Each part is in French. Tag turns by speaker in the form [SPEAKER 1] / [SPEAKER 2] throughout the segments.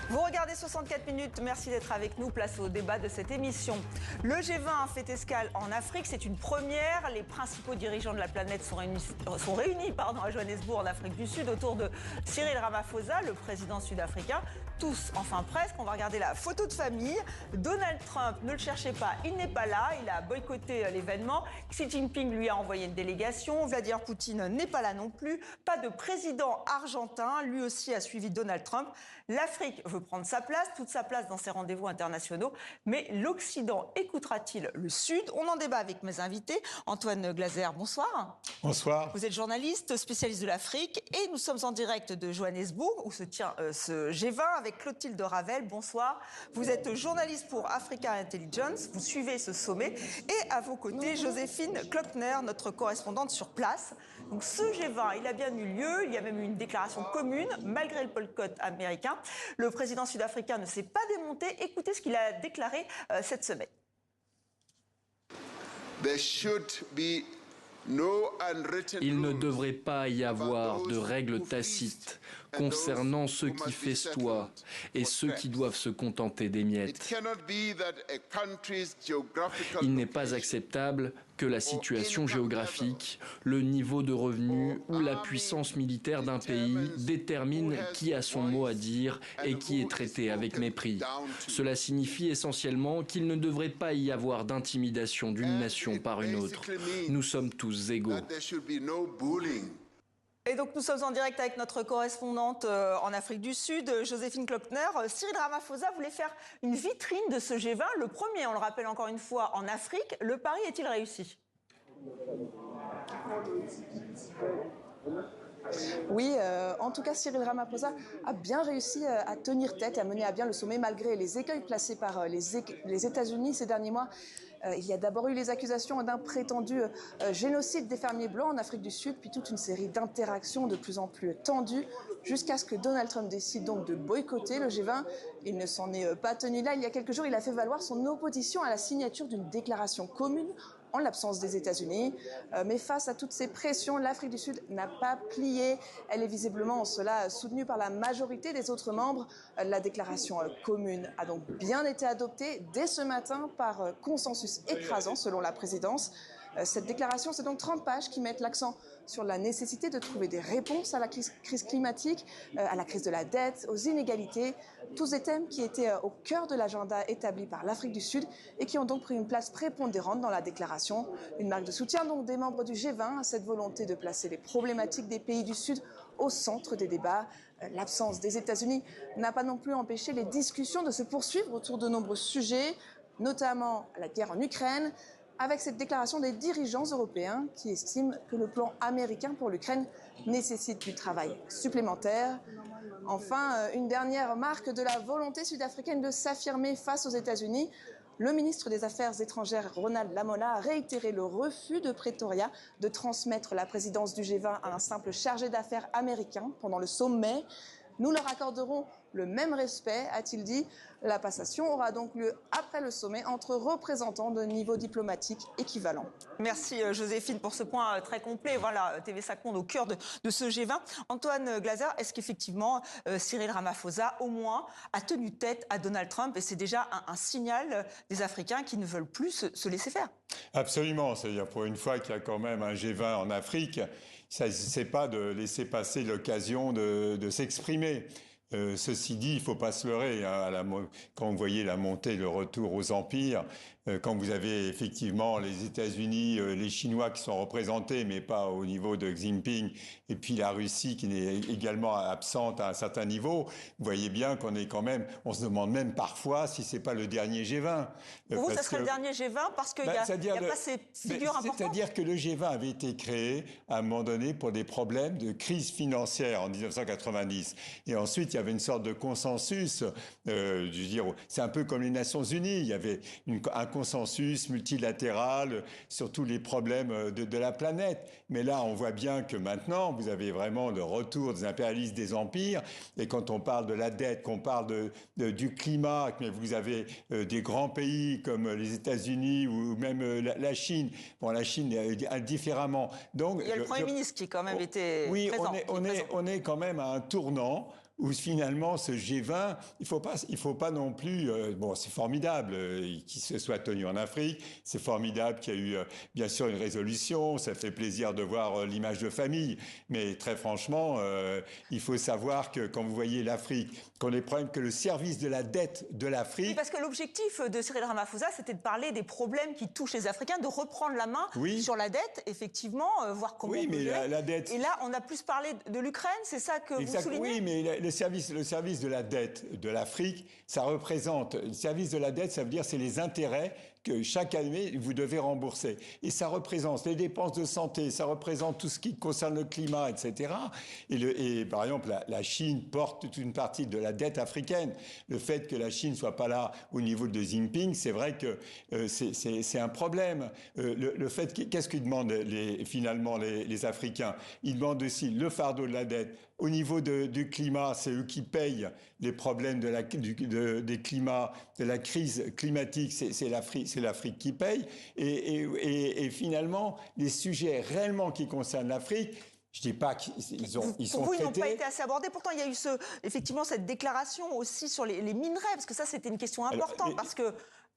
[SPEAKER 1] Vous regardez 64 minutes, merci d'être avec nous. Place au débat de cette émission. Le G20 fait escale en Afrique, c'est une première. Les principaux dirigeants de la planète sont réunis à Johannesburg, en Afrique du Sud, autour de Cyril Ramaphosa, le président sud-africain. Tous, enfin presque. On va regarder la photo de famille. Donald Trump, ne le cherchez pas, il n'est pas là. Il a boycotté l'événement. Xi Jinping lui a envoyé une délégation. Vladimir Poutine n'est pas là non plus. Pas de président argentin. Lui aussi a suivi Donald Trump. L'Afrique veut prendre sa place, toute sa place dans ces rendez-vous internationaux. Mais l'Occident écoutera-t-il le Sud? On en débat avec mes invités. Antoine Glaser, bonsoir.
[SPEAKER 2] Bonsoir.
[SPEAKER 1] Vous êtes journaliste, spécialiste de l'Afrique. Et nous sommes en direct de Johannesburg, où se tient ce G20, avec Clotilde Ravel. Bonsoir. Vous êtes journaliste pour Africa Intelligence. Vous suivez ce sommet. Et à vos côtés, Joséphine Klockner, notre correspondante sur place. Donc ce G20, il a bien eu lieu. Il y a même eu une déclaration commune, malgré le boycott américain. Le président sud-africain ne s'est pas démonté. Écoutez ce qu'il a déclaré cette semaine.
[SPEAKER 3] Il ne devrait pas y avoir de règles tacites concernant ceux qui festoient et ceux qui doivent se contenter des miettes. Il n'est pas acceptable que la situation géographique, le niveau de revenus ou la puissance militaire d'un pays détermine qui a son mot à dire et qui est traité avec mépris. Cela signifie essentiellement qu'il ne devrait pas y avoir d'intimidation d'une nation par une autre. Nous sommes tous égaux.
[SPEAKER 1] Et donc nous sommes en direct avec notre correspondante en Afrique du Sud, Joséphine Klockner. Cyril Ramaphosa voulait faire une vitrine de ce G20, le premier, on le rappelle encore une fois, en Afrique. Le pari est-il réussi ?
[SPEAKER 4] Oui, en tout cas, Cyril Ramaphosa a bien réussi à tenir tête et à mener à bien le sommet malgré les écueils placés par les États-Unis ces derniers mois. Il y a d'abord eu les accusations d'un prétendu génocide des fermiers blancs en Afrique du Sud, puis toute une série d'interactions de plus en plus tendues, jusqu'à ce que Donald Trump décide donc de boycotter le G20. Il ne s'en est pas tenu là. Il y a quelques jours, il a fait valoir son opposition à la signature d'une déclaration commune en l'absence des États-Unis. Mais face à toutes ces pressions, l'Afrique du Sud n'a pas plié. Elle est visiblement en cela soutenue par la majorité des autres membres. La déclaration commune a donc bien été adoptée dès ce matin par consensus écrasant selon la présidence. Cette déclaration, c'est donc 30 pages qui mettent l'accent sur la nécessité de trouver des réponses à la crise climatique, à la crise de la dette, aux inégalités, tous des thèmes qui étaient au cœur de l'agenda établi par l'Afrique du Sud et qui ont donc pris une place prépondérante dans la déclaration. Une marque de soutien donc des membres du G20 à cette volonté de placer les problématiques des pays du Sud au centre des débats. L'absence des États-Unis n'a pas non plus empêché les discussions de se poursuivre autour de nombreux sujets, notamment la guerre en Ukraine, avec cette déclaration des dirigeants européens qui estiment que le plan américain pour l'Ukraine nécessite du travail supplémentaire. Enfin, une dernière marque de la volonté sud-africaine de s'affirmer face aux États-Unis. Le ministre des Affaires étrangères, Ronald Lamola, a réitéré le refus de Pretoria de transmettre la présidence du G20 à un simple chargé d'affaires américain pendant le sommet. Nous leur accorderons le même respect, a-t-il dit. La passation aura donc lieu après le sommet entre représentants de niveau diplomatique équivalent.
[SPEAKER 1] Merci Joséphine pour ce point très complet. Voilà, TV5 Monde au cœur de ce G20. Antoine Glaser, est-ce qu'effectivement Cyril Ramaphosa au moins a tenu tête à Donald Trump et c'est déjà un signal des Africains qui ne veulent plus se laisser faire?
[SPEAKER 2] Absolument, c'est-à-dire pour une fois qu'il y a quand même un G20 en Afrique, ça c'est pas de laisser passer l'occasion de s'exprimer. Ceci dit, il faut pas se leurrer. Quand vous voyez la montée, le retour aux empires, quand vous avez effectivement les États-Unis, les Chinois qui sont représentés, mais pas au niveau de Xi Jinping, et puis la Russie qui est également absente à un certain niveau, vous voyez bien qu'on est quand même, on se demande même parfois si c'est pas le dernier G20.
[SPEAKER 1] Pour vous, ça serait le dernier G20 parce qu'il n'y a pas ces figures importantes.
[SPEAKER 2] C'est-à-dire que le G20 avait été créé à un moment donné pour des problèmes de crise financière en 1990. Et ensuite, il y avait une sorte de consensus, je veux dire, c'est un peu comme les Nations Unies, il y avait un consensus multilatéral sur tous les problèmes de la planète. Mais là, on voit bien que maintenant, vous avez vraiment le retour des impérialistes des empires. Et quand on parle de la dette, qu'on parle du climat, mais vous avez des grands pays comme les États-Unis ou même la Chine. Bon, la Chine différemment. Donc,
[SPEAKER 1] il y a le Premier ministre qui quand même était présent.
[SPEAKER 2] Oui, on est quand même à un tournant où finalement ce G20, il faut pas non plus, bon, c'est formidable qu'il se soit tenu en Afrique, c'est formidable qu'il y ait eu bien sûr une résolution, ça fait plaisir de voir l'image de famille, mais très franchement, il faut savoir que quand vous voyez l'Afrique, qu'on ait problème que le service de la dette de l'Afrique...
[SPEAKER 1] Oui, parce que l'objectif de Cyril Ramaphosa, c'était de parler des problèmes qui touchent les Africains, de reprendre la main sur la dette, effectivement, voir comment on peut gérer.
[SPEAKER 2] La dette...
[SPEAKER 1] Et là, on a plus parlé de l'Ukraine, c'est ça que vous soulignez?
[SPEAKER 2] Oui, mais le service de la dette de l'Afrique, ça représente... Le service de la dette, ça veut dire c'est les intérêts que chaque année, vous devez rembourser. Et ça représente les dépenses de santé, ça représente tout ce qui concerne le climat, etc. Et par exemple, la Chine porte toute une partie de la dette africaine. Le fait que la Chine ne soit pas là au niveau de Xi Jinping, c'est vrai que c'est un problème. Le fait qu'est-ce qu'ils demandent finalement les Africains? Ils demandent aussi le fardeau de la dette. Au niveau du climat, c'est eux qui payent les problèmes des climats, de la crise climatique, c'est l'Afrique qui paye. Et finalement, les sujets réellement qui concernent l'Afrique, je dis pas qu'ils sont traités.
[SPEAKER 1] Pour vous, ils n'ont pas été assez abordés. Pourtant, il y a eu effectivement cette déclaration aussi sur les minerais, parce que ça, c'était une question importante, parce que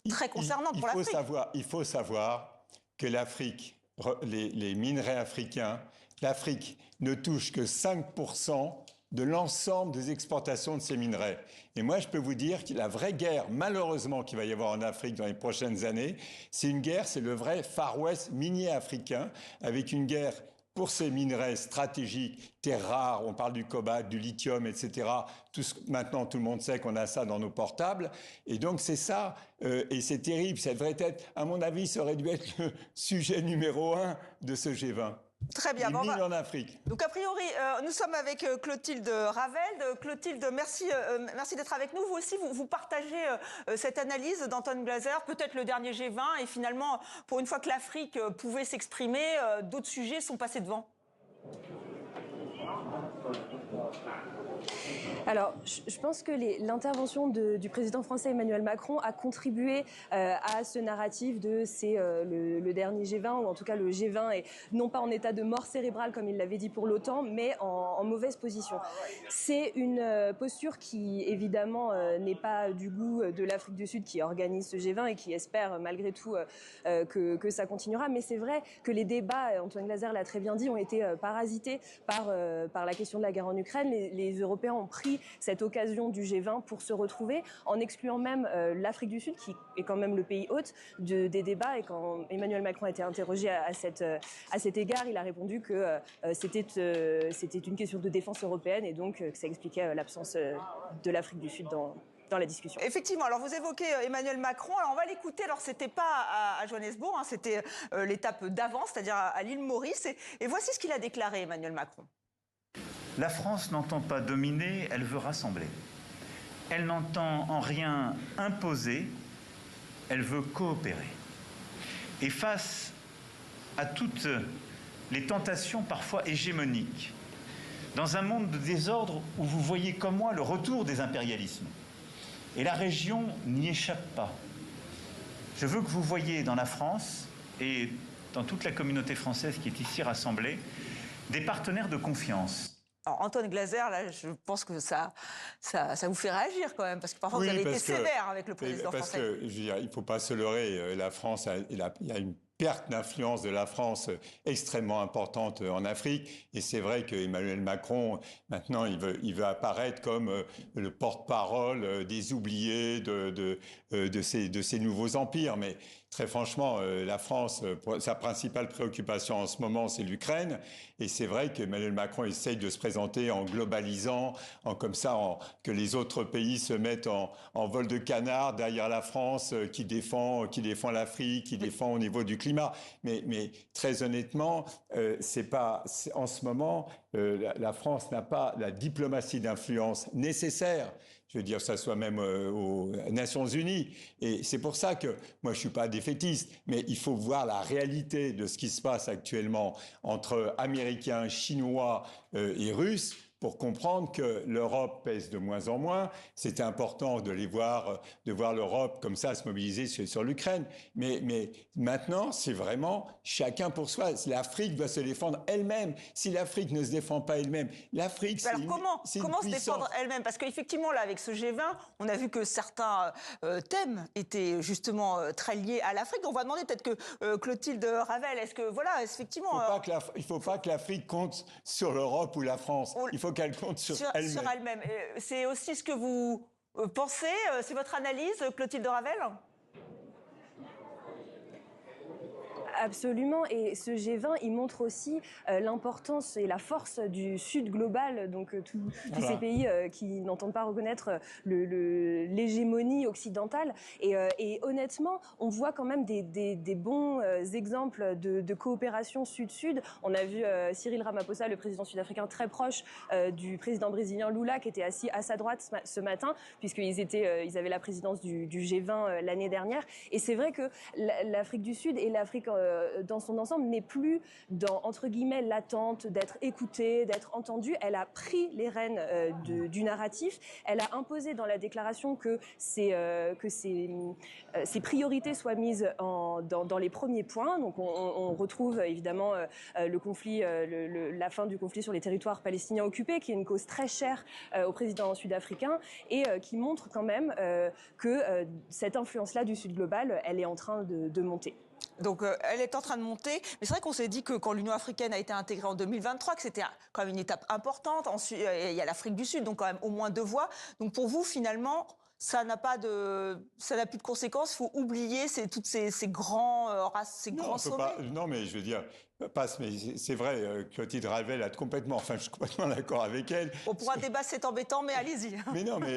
[SPEAKER 1] très concernante pour l'Afrique.
[SPEAKER 2] Il faut savoir que l'Afrique, les minerais africains, l'Afrique ne touche que 5% de l'ensemble des exportations de ces minerais. Et moi, je peux vous dire que la vraie guerre, malheureusement, qu'il va y avoir en Afrique dans les prochaines années, c'est le vrai Far West minier africain, avec une guerre pour ces minerais stratégiques, terres rares, on parle du cobalt, du lithium, etc. Maintenant, tout le monde sait qu'on a ça dans nos portables. Et donc, c'est ça. Et c'est terrible. Ça devrait être, à mon avis, ça aurait dû être le sujet numéro 1 de ce G20.
[SPEAKER 1] Très bien.
[SPEAKER 2] Les mines en Afrique.
[SPEAKER 1] Donc, a priori, nous sommes avec Clotilde Ravelde. Clotilde, merci d'être avec nous. Vous aussi, vous partagez cette analyse d'Anton Glaser, peut-être le dernier G20. Et finalement, pour une fois que l'Afrique pouvait s'exprimer, d'autres sujets sont passés devant.
[SPEAKER 5] Alors, je pense que l'intervention du président français Emmanuel Macron a contribué à ce narratif de c'est le dernier G20, ou en tout cas le G20 est non pas en état de mort cérébrale comme il l'avait dit pour l'OTAN, mais en mauvaise position. C'est une posture qui évidemment n'est pas du goût de l'Afrique du Sud qui organise ce G20 et qui espère malgré tout que ça continuera. Mais c'est vrai que les débats, Antoine Glaser l'a très bien dit, ont été parasités par la question de la guerre en Ukraine. Les Européens ont pris cette occasion du G20 pour se retrouver, en excluant même l'Afrique du Sud, qui est quand même le pays hôte des débats. Et quand Emmanuel Macron a été interrogé à cet égard, il a répondu que c'était une question de défense européenne et donc que ça expliquait l'absence de l'Afrique du Sud dans la discussion.
[SPEAKER 1] Effectivement. Alors, vous évoquez Emmanuel Macron. Alors, on va l'écouter. Alors, c'était pas à Johannesburg, hein, c'était l'étape d'avant, c'est-à-dire à l'île Maurice. Et voici ce qu'il a déclaré, Emmanuel Macron.
[SPEAKER 6] La France n'entend pas dominer, elle veut rassembler. Elle n'entend en rien imposer, elle veut coopérer. Et face à toutes les tentations parfois hégémoniques, dans un monde de désordre où vous voyez comme moi le retour des impérialismes, et la région n'y échappe pas, je veux que vous voyiez dans la France et dans toute la communauté française qui est ici rassemblée, des partenaires de confiance.
[SPEAKER 1] Alors, Anton Glaser, là, je pense que ça vous fait réagir quand même, parce que parfois vous avez été sévère avec le président français.
[SPEAKER 2] Parce que, je veux dire, il ne faut pas se leurrer, la France, il y a une perte d'influence de la France extrêmement importante en Afrique. Et c'est vrai qu'Emmanuel Macron, maintenant, il veut apparaître comme le porte-parole des oubliés de ces nouveaux empires. Mais très franchement, la France, sa principale préoccupation en ce moment, c'est l'Ukraine. Et c'est vrai qu'Emmanuel Macron essaye de se présenter en globalisant, que les autres pays se mettent en vol de canard derrière la France, qui défend l'Afrique, qui défend au niveau du climat. Mais très honnêtement, en ce moment, la France n'a pas la diplomatie d'influence nécessaire. Je veux dire, ça soit même aux Nations Unies. Et c'est pour ça que moi, je suis pas défaitiste, mais il faut voir la réalité de ce qui se passe actuellement entre Américains, Chinois et Russes. pour comprendre que l'Europe pèse de moins en moins. C'était important de voir l'Europe comme ça se mobiliser sur l'Ukraine. Mais maintenant, c'est vraiment chacun pour soi. L'Afrique doit se défendre elle-même. Si l'Afrique ne se défend pas elle-même, l'Afrique, c'est
[SPEAKER 1] comment se défendre elle-même? Parce qu'effectivement, là, avec ce G20, on a vu que certains thèmes étaient justement très liés à l'Afrique. On va demander peut-être que Clotilde Ravel, est-ce que, voilà, effectivement...
[SPEAKER 2] Il ne faut pas que l'Afrique compte sur l'Europe ou la France. Il faut qu'elle compte sur elle-même.
[SPEAKER 1] Sur elle-même. C'est aussi ce que vous pensez? C'est votre analyse, Clotilde Ravel?
[SPEAKER 5] Absolument, et ce G20, il montre aussi l'importance et la force du Sud global, donc tous ces pays qui n'entendent pas reconnaître l'hégémonie occidentale. Et honnêtement, on voit quand même des bons exemples de coopération Sud-Sud. On a vu Cyril Ramaphosa, le président sud-africain, très proche du président brésilien Lula, qui était assis à sa droite ce matin, puisqu'ils avaient la présidence du G20 l'année dernière. Et c'est vrai que l'Afrique du Sud et l'Afrique dans son ensemble n'est plus dans, entre guillemets, l'attente d'être écoutée, d'être entendue. Elle a pris les rênes du narratif. Elle a imposé dans la déclaration que ses priorités soient mises dans les premiers points. Donc on retrouve évidemment le conflit, la fin du conflit sur les territoires palestiniens occupés, qui est une cause très chère au président sud-africain et qui montre quand même que cette influence-là du Sud global, elle est en train de monter.
[SPEAKER 1] Donc elle est en train de monter, mais c'est vrai qu'on s'est dit que quand l'Union africaine a été intégrée en 2023, que c'était quand même une étape importante. Ensuite, il y a l'Afrique du Sud, donc quand même au moins 2 voix. Donc pour vous, finalement, ça n'a plus de conséquences. Il faut oublier toutes ces grands sommets.
[SPEAKER 2] Non, mais je veux dire, mais c'est vrai, Clotilde Ravel a complètement, enfin, je suis complètement d'accord avec elle.
[SPEAKER 1] Pour un débat, c'est embêtant, mais allez-y.
[SPEAKER 2] Mais non, mais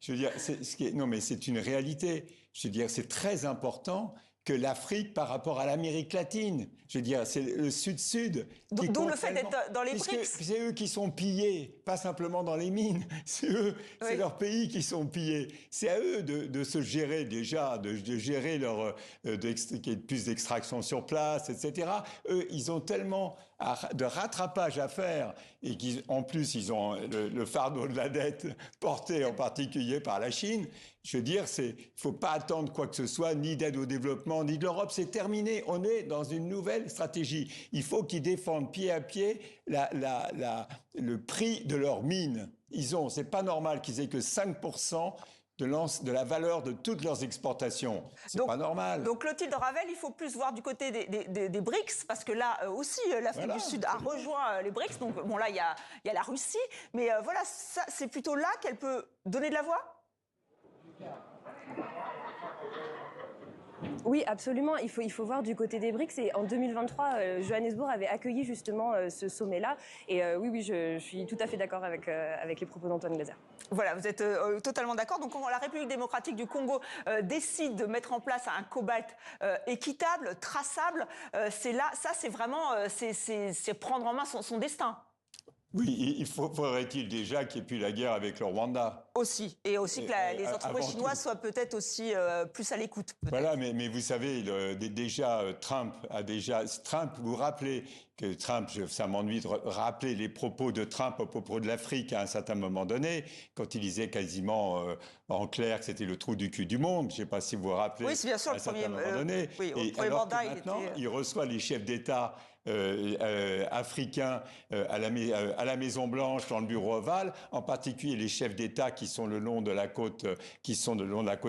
[SPEAKER 2] je veux dire, c'est une réalité. Je veux dire, c'est très important que l'Afrique par rapport à l'Amérique latine. Je veux dire, c'est le Sud-Sud qui
[SPEAKER 1] D'où le fait d'être dans les BRICS.
[SPEAKER 2] C'est eux qui sont pillés, pas simplement dans les mines. C'est eux, c'est leurs pays qui sont pillés. C'est à eux de se gérer déjà, de gérer qu'il y ait plus d'extraction sur place, etc. Eux, ils ont tellement de rattrapage à faire et en plus, ils ont le fardeau de la dette porté en particulier par la Chine. Je veux dire, il faut pas attendre quoi que ce soit, ni d'aide au développement, ni de l'Europe. C'est terminé. On est dans une nouvelle stratégie. Il faut qu'ils défendent pied à pied le prix de leurs mines. C'est pas normal qu'ils aient que 5% de la valeur de toutes leurs exportations. C'est pas normal.
[SPEAKER 1] Donc Clotilde Ravel, il faut plus voir du côté des BRICS, parce que là aussi, l'Afrique du Sud a rejoint les BRICS. Donc bon, là, il y a la Russie. Mais voilà, c'est plutôt là qu'elle peut donner de la voix.
[SPEAKER 5] Oui, absolument. Il faut voir du côté des BRICS. Et en 2023, Johannesburg avait accueilli justement ce sommet-là. Et oui, je suis tout à fait d'accord avec les propos d'Antoine Glaser.
[SPEAKER 1] Voilà, vous êtes totalement d'accord. Donc, quand la République démocratique du Congo décide de mettre en place un cobalt équitable, traçable, c'est vraiment c'est prendre en main son destin.
[SPEAKER 2] Oui, faudrait-il déjà qu'il n'y ait plus la guerre avec le Rwanda.
[SPEAKER 1] Aussi, et aussi que les entreprises chinoises soient peut-être aussi plus à l'écoute.
[SPEAKER 2] Voilà, mais vous savez, Trump, vous rappelez que Trump, ça m'ennuie de rappeler les propos de Trump à propos de l'Afrique à un certain moment donné, quand il disait quasiment en clair que c'était le trou du cul du monde. Je ne sais pas si vous vous rappelez.
[SPEAKER 1] Oui, c'est bien sûr
[SPEAKER 2] à un certain moment donné.
[SPEAKER 1] Oui,
[SPEAKER 2] et alors que maintenant, il reçoit les chefs d'État africains à la Maison Blanche, dans le bureau ovale, en particulier les chefs d'État qui sont le long de la côte,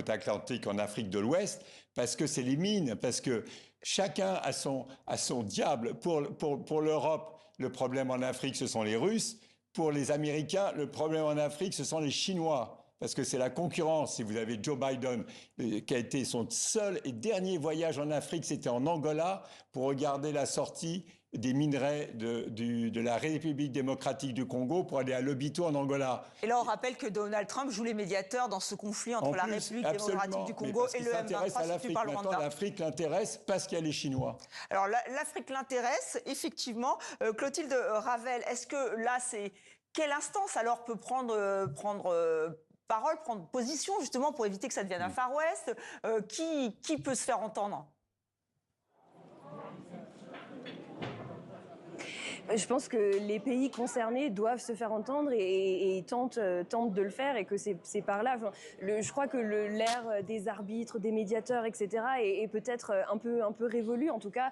[SPEAKER 2] atlantique en Afrique de l'Ouest, parce que c'est les mines, parce que chacun a son diable. Pour l'Europe, le problème en Afrique, ce sont les Russes. Pour les Américains, le problème en Afrique, ce sont les Chinois. Parce que c'est la concurrence. Si vous avez Joe Biden, qui a été son seul et dernier voyage en Afrique, c'était en Angola, pour regarder la sortie des minerais de la République démocratique du Congo pour aller à Lobito en Angola.
[SPEAKER 1] Et là, on rappelle que Donald Trump joue les médiateurs dans ce conflit entre la République démocratique du Congo et le M23, situé par le Rwanda.
[SPEAKER 2] L'Afrique l'intéresse parce qu'il y a les Chinois.
[SPEAKER 1] Alors, l'Afrique l'intéresse, effectivement. Clotilde Ravel, est-ce que là, quelle instance alors peut prendre parole, prendre position justement pour éviter que ça devienne un Far West? Qui peut se faire entendre?
[SPEAKER 5] Je pense que les pays concernés doivent se faire entendre et tentent de le faire, et que c'est par là. Enfin, je crois que l'ère des arbitres, des médiateurs, etc. est peut-être un peu révolue. En tout cas,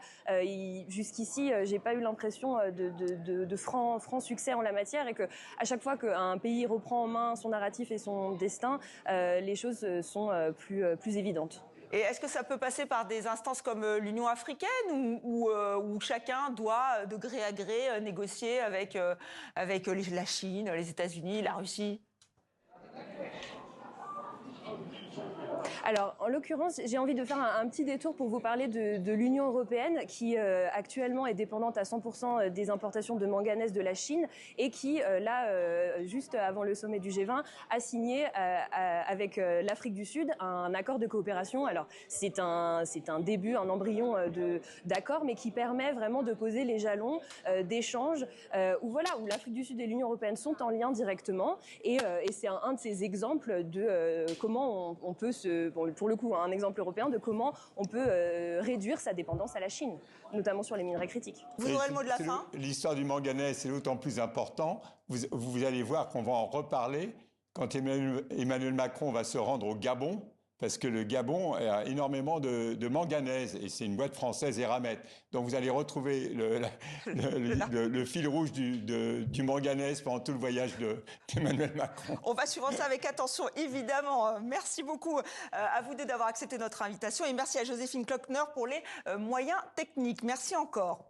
[SPEAKER 5] jusqu'ici, j'ai pas eu l'impression de franc succès en la matière, et que à chaque fois qu'un pays reprend en main son narratif et son destin, les choses sont plus évidentes.
[SPEAKER 1] Et est-ce que ça peut passer par des instances comme l'Union africaine, où chacun doit, de gré à gré, négocier avec la Chine, les États-Unis, la Russie ?
[SPEAKER 5] Alors, en l'occurrence, j'ai envie de faire un petit détour pour vous parler de l'Union européenne, qui actuellement est dépendante à 100% des importations de manganèse de la Chine, et qui, juste avant le sommet du G20, a signé avec l'Afrique du Sud un accord de coopération. Alors, c'est un début, un embryon d'accord, mais qui permet vraiment de poser les jalons d'échanges où l'Afrique du Sud et l'Union européenne sont en lien directement, et c'est un de ces exemples de comment on peut pour le coup, un exemple européen de comment on peut réduire sa dépendance à la Chine, notamment sur les minerais critiques.
[SPEAKER 1] Vous aurez le mot de la fin ?
[SPEAKER 2] L'histoire du manganèse, c'est d'autant plus important. Vous allez voir qu'on va en reparler quand Emmanuel Macron va se rendre au Gabon, parce que le Gabon a énormément de manganèse, et c'est une boîte française Eramet. Donc vous allez retrouver le fil rouge du manganèse pendant tout le voyage d'Emmanuel Macron.
[SPEAKER 1] On va suivre ça avec attention, évidemment. Merci beaucoup à vous deux d'avoir accepté notre invitation, et merci à Joséphine Klockner pour les moyens techniques. Merci encore.